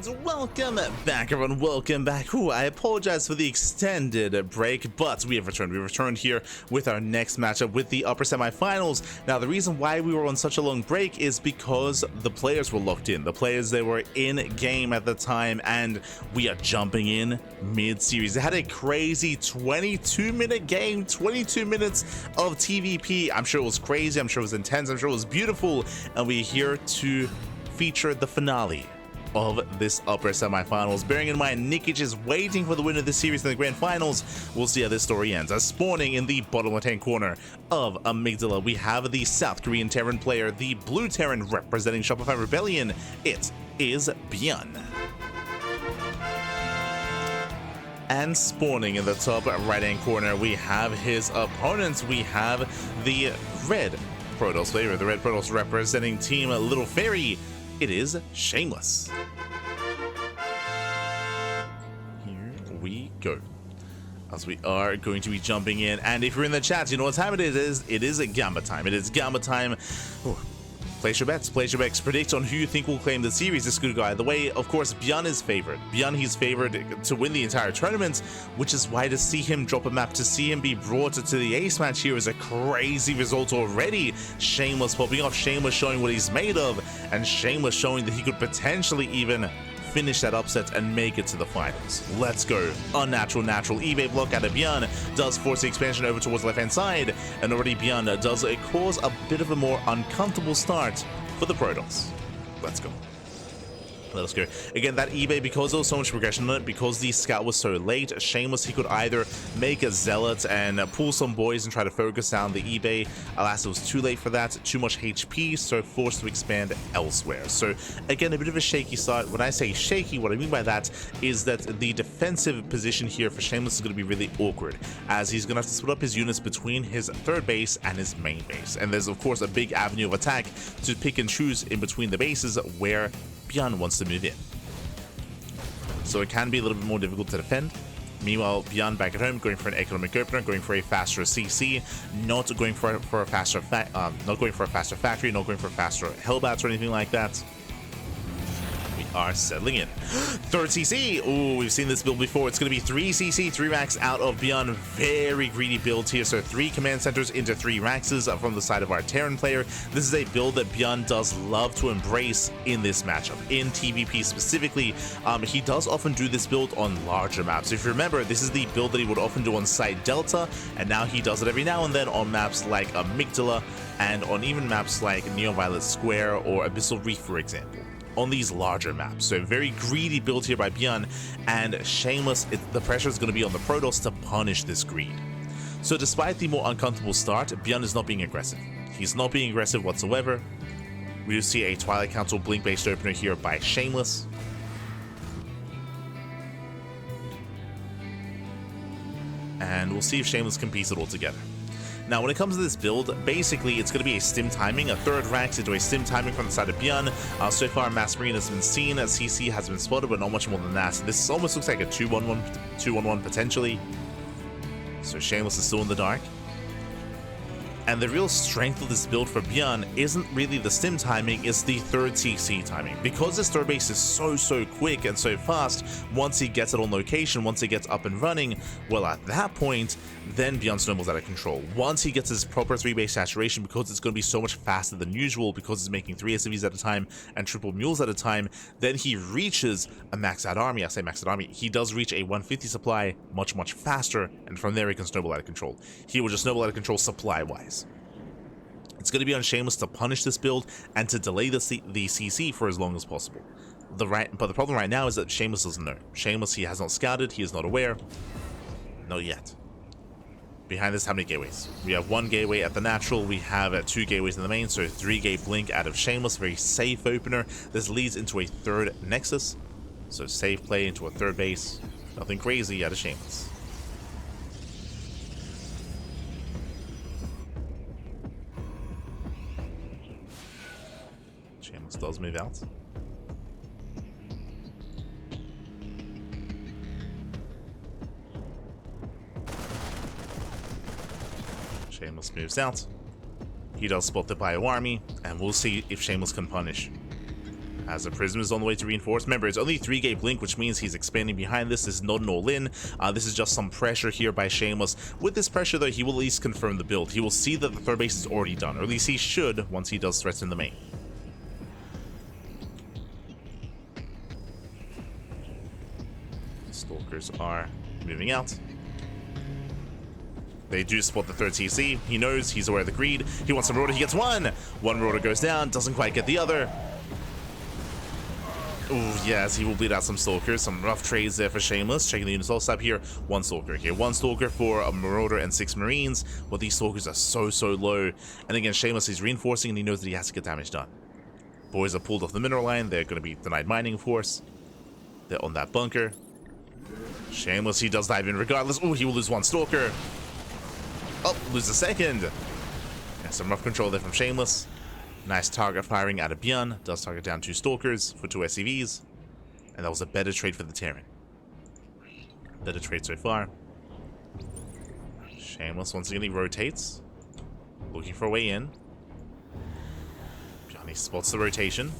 And welcome back, everyone. Welcome back. Ooh, I apologize for the extended break, but we have returned. We returned here with our next matchup with the upper semifinals. Now, the reason why we were on such a long break is because the players were locked in. The players, they were in game at the time, and we are jumping in mid-series. They had a crazy 22-minute game, 22 minutes of TvP. I'm sure it was crazy. I'm sure it was intense. I'm sure it was beautiful. And we're here to feature the finale of this upper semifinals. Bearing in mind, Nikic is waiting for the winner of this series in the grand finals. We'll see how this story ends. As spawning in the bottom left-hand corner of Amygdala, we have the South Korean Terran player, the blue Terran representing Shopify Rebellion. It is ByuN. And spawning in the top right-hand corner, we have his opponents. We have the red Protoss player, the red Protoss representing Team Little Fairy. It is Shameless. Here we go. As we are going to be jumping in, and if you're in the chat, you know what time it is. It is Gamba time. It is Gamba time. Ooh. Place your bets, predict on who you think will claim the series. This could go either way. Of course, ByuN is favored. ByuN, he's favored to win the entire tournament, which is why to see him drop a map, to see him be brought to the ace match here is a crazy result already. Shameless popping off, Shameless showing what he's made of, and Shameless showing that he could potentially even finish that upset and make it to the finals. Let's go. Unnatural, natural eBay block out of ByuN does force the expansion over towards the left-hand side, and already ByuN does cause a bit of a more uncomfortable start for the Protoss. Let's go. Let's go. Again, that eBay, because there was so much progression on it, because the scout was so late, Shameless, he could either make a zealot and pull some boys and try to focus down the eBay. Alas, it was too late for that, too much HP, so forced to expand elsewhere. So again, a bit of a shaky start. When I say shaky, what I mean by that is that the defensive position here for Shameless is going to be really awkward, as he's going to have to split up his units between his third base and his main base. And there's, of course, a big avenue of attack to pick and choose in between the bases where ByuN wants to move in. So it can be a little bit more difficult to defend. Meanwhile, ByuN back at home, going for an economic opener, going for a faster CC, not going for a faster factory, not going for a faster Hellbats or anything like that. We are settling in. Third CC. Oh, we've seen this build before. It's going to be 3 CC, 3 racks out of ByuN. Very greedy build here. So 3 command centers into 3 racks from the side of our Terran player. This is a build that ByuN does love to embrace in this matchup. In TvP specifically, he does often do this build on larger maps. If you remember, this is the build that he would often do on Site Delta, and now he does it every now and then on maps like Amygdala and on even maps like Neo-Violet Square or Abyssal Reef, for example, on these larger maps. So very greedy build here by ByuN, and Shameless, the pressure is going to be on the Protoss to punish this greed. So despite the more uncomfortable start, ByuN is not being aggressive. He's not being aggressive whatsoever. We do see a Twilight Council blink-based opener here by Shameless. And we'll see if Shameless can piece it all together. Now, when it comes to this build, basically it's going to be a stim timing, a third rank into a stim timing from the side of ByuN. So far, Mass Marine has been seen, CC has been spotted, but not much more than that. This almost looks like a 2-1-1 potentially. So Shameless is still in the dark. And the real strength of this build for ByuN isn't really the stim timing, it's the third CC timing. Because this third base is so quick and so fast, once he gets it on location, once he gets up and running, well, at that point, then ByuN snowballs out of control. Once he gets his proper 3-base saturation, because it's going to be so much faster than usual, because he's making 3 SCVs at a time and triple mules at a time, then he reaches a maxed out army. I say maxed out army, he does reach a 150 supply much faster, and from there he can snowball out of control. He will just snowball out of control supply-wise. It's going to be on Shameless to punish this build and to delay the CC for as long as possible. But the problem right now is that Shameless doesn't know. Shameless, he has not scouted, he is not aware. Not yet. Behind this, how many gateways? We have 1 gateway at the natural, we have 2 gateways in the main, so 3 gate blink out of Shameless, very safe opener. This leads into a third nexus, so safe play into a third base. Nothing crazy out of Shameless. Shameless does move out. Shameless moves out. He does spot the Bio army, and we'll see if Shameless can punish. As the Prism is on the way to reinforce. Remember, it's only 3-gate blink, which means he's expanding behind this. This is not an all-in. This is just some pressure here by Shameless. With this pressure, though, he will at least confirm the build. He will see that the third base is already done, or at least he should once he does threats in the main. Stalkers are moving out. They do spot the third CC. He knows, he's aware of the greed. He wants a Marauder, he gets one! One Marauder goes down, doesn't quite get the other. Ooh, yes, he will bleed out some Stalkers. Some rough trades there for Shameless. Checking the unit soul step here. One Stalker here. One Stalker for a Marauder and 6 Marines. But these Stalkers are so low. And again, Shameless is reinforcing and he knows that he has to get damage done. Boys are pulled off the mineral line. They're going to be denied mining, of course. They're on that bunker. Shameless, he does dive in regardless. Oh, he will lose one Stalker. Oh, lose a second. Yeah, some rough control there from Shameless. Nice target firing out of ByuN. Does target down 2 Stalkers for 2 SCVs. And that was a better trade for the Terran. Better trade so far. Shameless once again, he rotates. Looking for a way in. ByuN, he spots the rotation.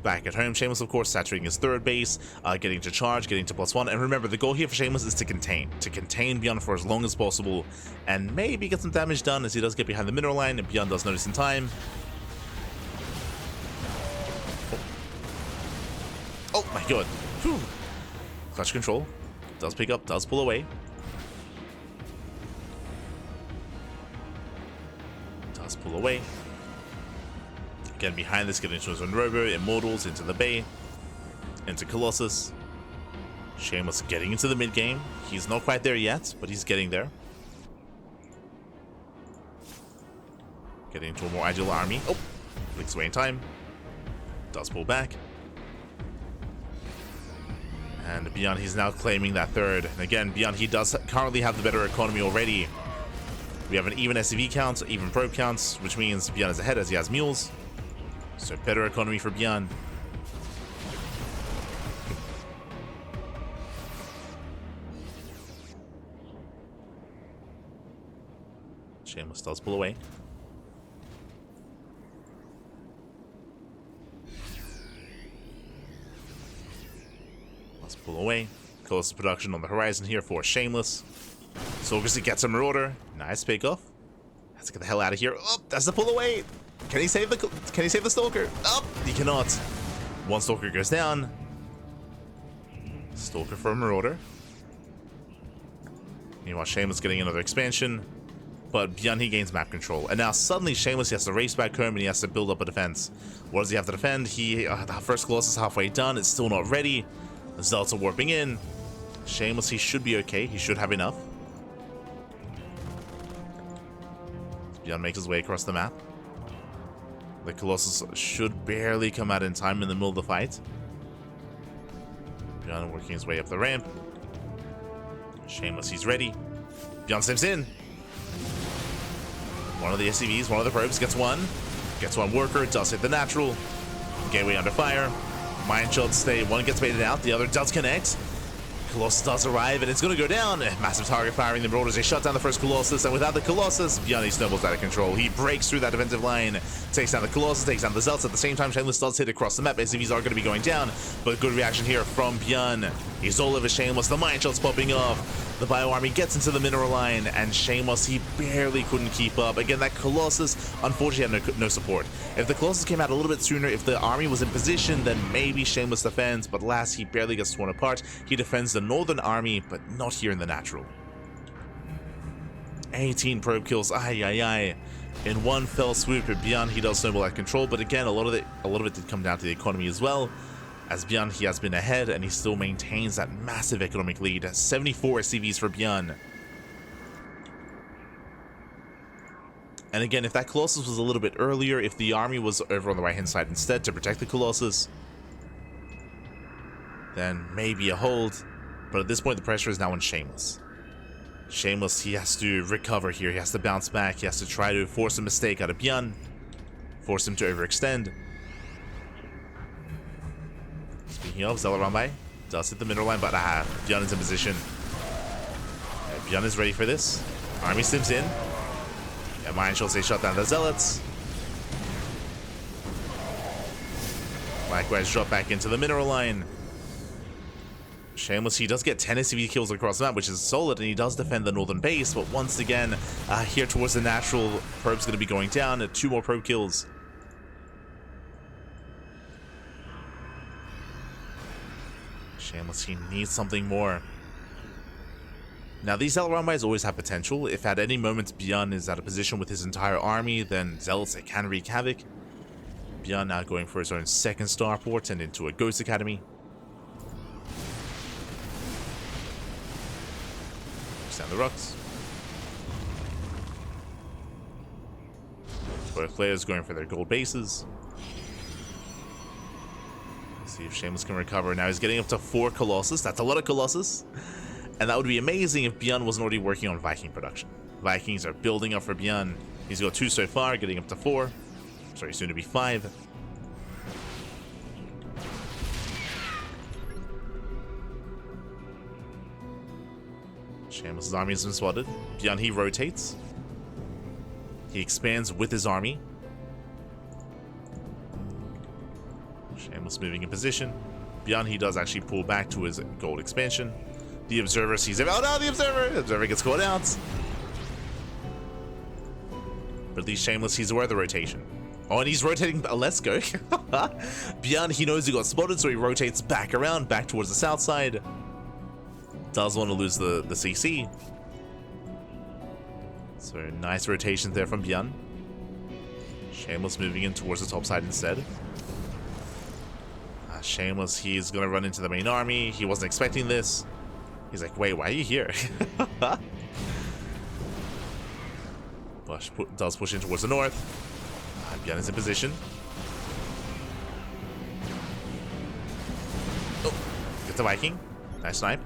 Back at home, Shameless, of course, saturating his third base, getting to charge, getting to +1. And remember, the goal here for Shameless is to contain ByuN for as long as possible, and maybe get some damage done as he does get behind the mineral line, and ByuN does notice in time. Oh my god. Whew. Clutch control. Does pick up, does pull away. Does pull away. Again, behind this, getting into his own Robo, Immortals, into the Bay, into Colossus. Shameless getting into the mid-game. He's not quite there yet, but he's getting there. Getting into a more agile army. Oh! Blinks away in time. Does pull back. And ByuN, he's now claiming that third. And again, ByuN, he does currently have the better economy already. We have an even SCV count, even probe counts, which means ByuN is ahead as he has mules. So better economy for ByuN. Shameless does pull away. Let's pull away. Close production on the horizon here for Shameless. So obviously gets a Marauder. Nice pickoff. Has to get the hell out of here. Oh, that's the pull away. Can he save the Stalker? Oh, he cannot. One Stalker goes down. Stalker for a Marauder. Meanwhile, Shameless getting another expansion. But ByuN, he gains map control. And now suddenly Shameless, he has to race back home and he has to build up a defense. What does he have to defend? The first Colossus is halfway done. It's still not ready. The Zealots are warping in. Shameless, he should be okay. He should have enough. ByuN makes his way across the map. The Colossus should barely come out in time in the middle of the fight. ByuN working his way up the ramp. Shameless, he's ready. ByuN steps in. One of the SCVs, one of the probes gets one. Gets one worker, does hit the natural. Gateway under fire. Mine shots stay. One gets baited out, the other does connect. Colossus does arrive, and it's going to go down. Massive target firing. The Marauders, they shut down the first Colossus, and without the Colossus, ByuN snowballs out of control. He breaks through that defensive line, takes down the Colossus, takes down the Zealots. At the same time, Shameless does hit across the map. SCVs are going to be going down, but good reaction here from ByuN. He's all over Shameless. The mine shots popping off. The Bio Army gets into the mineral line, and Shameless, he barely couldn't keep up. Again, that Colossus, unfortunately, had no support. If the Colossus came out a little bit sooner, if the army was in position, then maybe Shameless defends, but last, he barely gets torn apart. He defends the northern army, but not here in the natural. 18 probe kills, in one fell swoop. ByuN, he does snowball at control, but again, a lot of it did come down to the economy as well. As ByuN, he has been ahead, and he still maintains that massive economic lead. 74 SCVs for ByuN. And again, if that Colossus was a little bit earlier, if the army was over on the right-hand side instead to protect the Colossus, then maybe a hold. But at this point, the pressure is now on Shameless. Shameless, he has to recover here. He has to bounce back. He has to try to force a mistake out of ByuN. Force him to overextend. Speaking of, Zealot run by. Does hit the mineral line, but ByuN is in position. ByuN is ready for this. Army stims in. Mine shots, they shut down the Zealots. Likewise, drop back into the mineral line. Shameless, he does get 10 SCV kills across the map, which is solid, and he does defend the northern base, but once again, here towards the natural, probe's going to be going down. 2 more probe kills. Shameless, he needs something more. Now, these Zealot Rumbites always have potential. If at any moment ByuN is at a position with his entire army, then Zealots, it can wreak havoc. ByuN now going for his own second starport and into a Ghost Academy. Down the rocks. Both players going for their gold bases. See if Shameless can recover. Now he's getting up to 4 Colossus. That's a lot of Colossus. And that would be amazing if ByuN wasn't already working on Viking production. Vikings are building up for ByuN. He's got 2 so far, getting up to 4. Sorry, soon to be 5. Shameless' army has been spotted. ByuN, he rotates. He expands with his army. Shameless moving in position. ByuN, he does actually pull back to his gold expansion. The Observer sees him. Oh no, the Observer! The Observer gets caught out. But at least Shameless, he's aware of the rotation. Oh, and he's rotating. Let's go. ByuN, he knows he got spotted, so he rotates back around, back towards the south side. Does want to lose the CC. So nice rotation there from ByuN. Shameless moving in towards the top side instead. Shameless, he's going to run into the main army. He wasn't expecting this. He's like, wait, why are you here? Bush does push in towards the north. ByuN is in position. Oh, get the Viking. Nice snipe.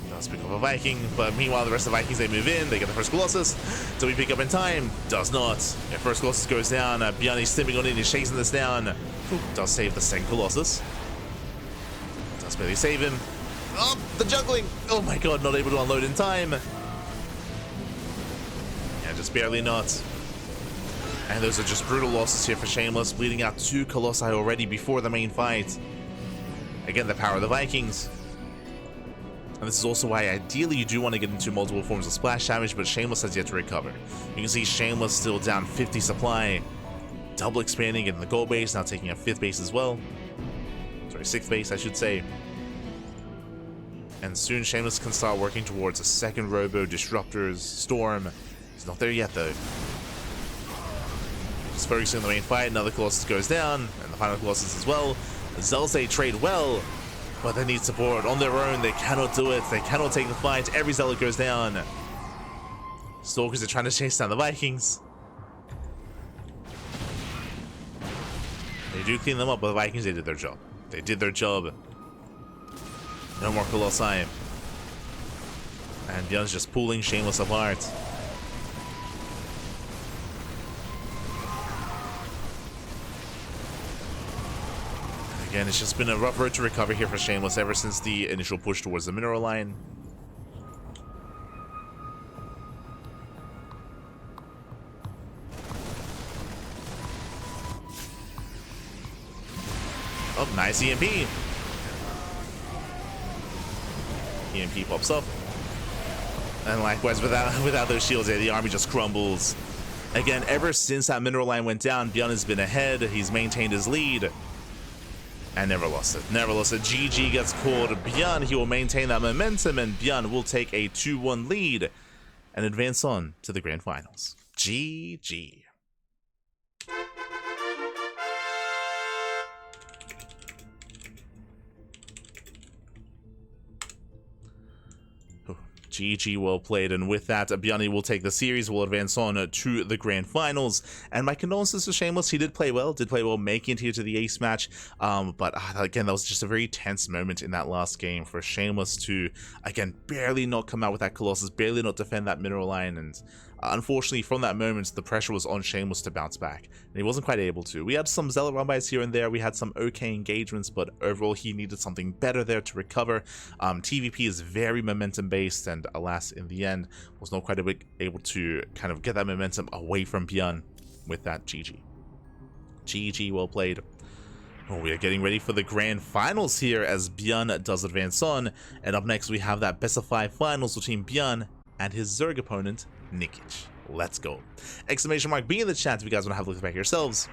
Does pick up a Viking, but meanwhile the rest of the Vikings, they move in, they get the first Colossus. Do we pick up in time? Does not. If first Colossus goes down, ByuN is stimming on in, he's chasing this down. Ooh, does save the second Colossus. Does barely save him. Oh, the juggling! Oh my god, not able to unload in time. Yeah, just barely not. And those are just brutal losses here for Shameless, bleeding out 2 Colossi already before the main fight. Again, the power of the Vikings. And this is also why ideally you do want to get into multiple forms of splash damage, but Shameless has yet to recover. You can see Shameless still down 50 supply. Double expanding in the gold base, now taking a 5th base as well. Sorry, 6th base, I should say. And soon Shameless can start working towards a second Robo, Disruptors, Storm. He's not there yet though. Just focusing on the main fight, another Colossus goes down, and the final Colossus as well. The Zealots, they trade well, but they need support. On their own, they cannot do it. They cannot take the fight. Every Zealot goes down. Stalkers are trying to chase down the Vikings. They do clean them up, but the Vikings, they did their job. They did their job. No more Colossi. And ByuN's just pulling Shameless apart. Again, it's just been a rough road to recover here for Shameless ever since the initial push towards the mineral line. Oh, nice EMP. EMP pops up. And likewise, without those shields there, the army just crumbles. Again, ever since that mineral line went down, ByuN has been ahead. He's maintained his lead. And never lost it. Never lost it. GG gets called. ByuN, he will maintain that momentum, and ByuN will take a 2-1 lead and advance on to the grand finals. GG. GG, well played, and with that, ByuN will take the series, will advance on to the grand finals, and my condolences to Shameless. He did play well, making it here to the ace match, but again, that was just a very tense moment in that last game for Shameless to, again, barely not come out with that Colossus, barely not defend that mineral line, and unfortunately, from that moment, the pressure was on Shameless to bounce back, and he wasn't quite able to. We had some Zealot Rumbites here and there, we had some okay engagements, but overall, he needed something better there to recover. TvP is very momentum-based, and alas, in the end, was not quite able to kind of get that momentum away from ByuN. with that. GG, well played. Oh, we are getting ready for the grand finals here as ByuN does advance on. And up next, we have that best of 5 finals between ByuN and his Zerg opponent, Nikic. Let's go. Exclamation mark B in the chat if you guys want to have a look back yourselves.